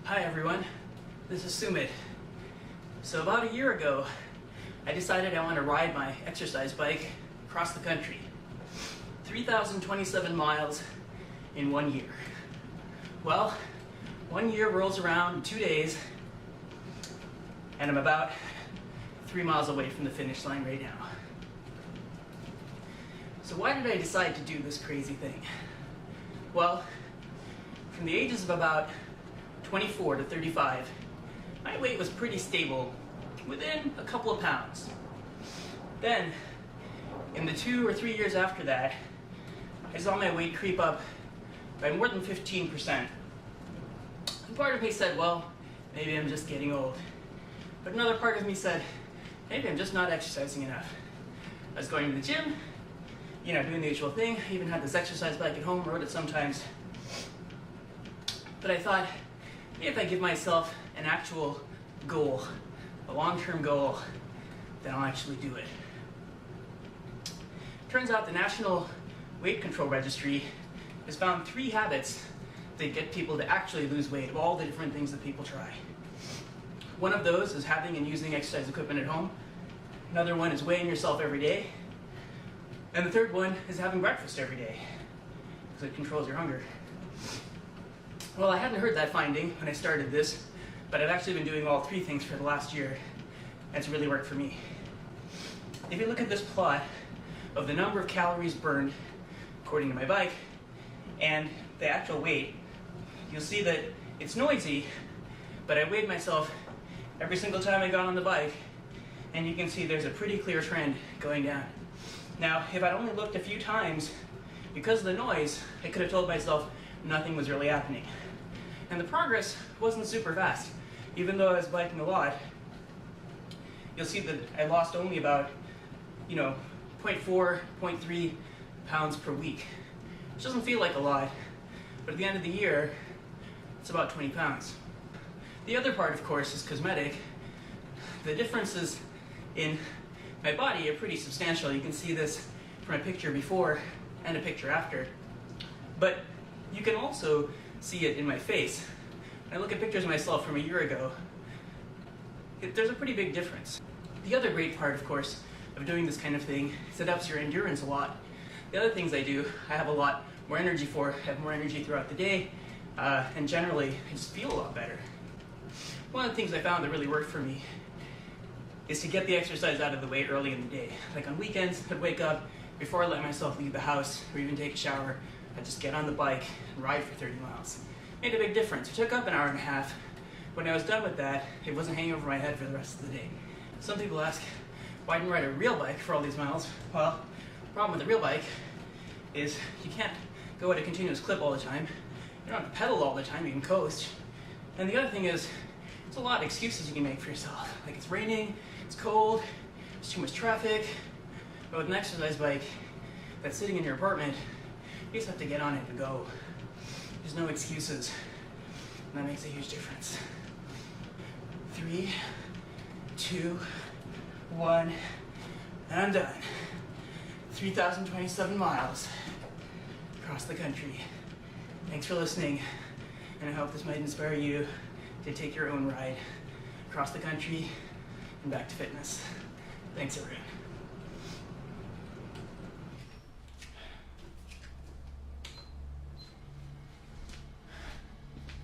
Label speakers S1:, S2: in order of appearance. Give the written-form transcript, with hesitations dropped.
S1: Hi everyone, this is Sumit. So about a year ago, I decided I want to ride my exercise bike across the country. 3,027 miles in 1 year. Well, 1 year rolls around in 2 days, and I'm about 3 miles away from the finish line right now. So why did I decide to do this crazy thing? Well, from the ages of about 24 to 35, my weight was pretty stable, within a couple of pounds. Then, in the 2 or 3 years after that, I saw my weight creep up by more than 15%. And part of me said, well, maybe I'm just getting old. But another part of me said, maybe I'm just not exercising enough. I was going to the gym, doing the usual thing. I even had this exercise bike at home, rode it sometimes. But I thought, maybe if I give myself an actual goal, a long-term goal, then I'll actually do it. Turns out the National Weight Control Registry has found 3 habits that get people to actually lose weight, of all the different things that people try. One of those is having and using exercise equipment at home. Another one is weighing yourself every day. And the third one is having breakfast every day, because it controls your hunger. Well, I hadn't heard that finding when I started this, but I've actually been doing all 3 things for the last year, and it's really worked for me. If you look at this plot of the number of calories burned according to my bike and the actual weight, you'll see that it's noisy, but I weighed myself every single time I got on the bike, and you can see there's a pretty clear trend going down. Now, if I'd only looked a few times, because of the noise, I could have told myself nothing was really happening. And the progress wasn't super fast. Even though I was biking a lot, you'll see that I lost only about, 0.4, 0.3 pounds per week. Which doesn't feel like a lot, but at the end of the year, it's about 20 pounds. The other part, of course, is cosmetic. The differences in my body are pretty substantial. You can see this from a picture before and a picture after. But you can also see it in my face. When I look at pictures of myself from a year ago, there's a pretty big difference. The other great part, of course, of doing this kind of thing is it ups your endurance a lot. The other things I do, I have a lot more energy for, I have more energy throughout the day, and generally, I just feel a lot better. One of the things I found that really worked for me is to get the exercise out of the way early in the day. Like on weekends, I'd wake up, before I let myself leave the house or even take a shower, I'd just get on the bike and ride for 30 miles. Made a big difference. It took up an hour and a half. When I was done with that, it wasn't hanging over my head for the rest of the day. Some people ask, why didn't you ride a real bike for all these miles? Well, the problem with a real bike is you can't go at a continuous clip all the time. You don't have to pedal all the time, you can coast. And the other thing is, there's a lot of excuses you can make for yourself. Like it's raining, it's cold, there's too much traffic. But with an exercise bike that's sitting in your apartment, you just have to get on it and go. There's no excuses, and that makes a huge difference. 3, 2, 1, and I'm done. 3,027 miles across the country. Thanks for listening, and I hope this might inspire you to take your own ride across the country and back to fitness. Thanks, everyone.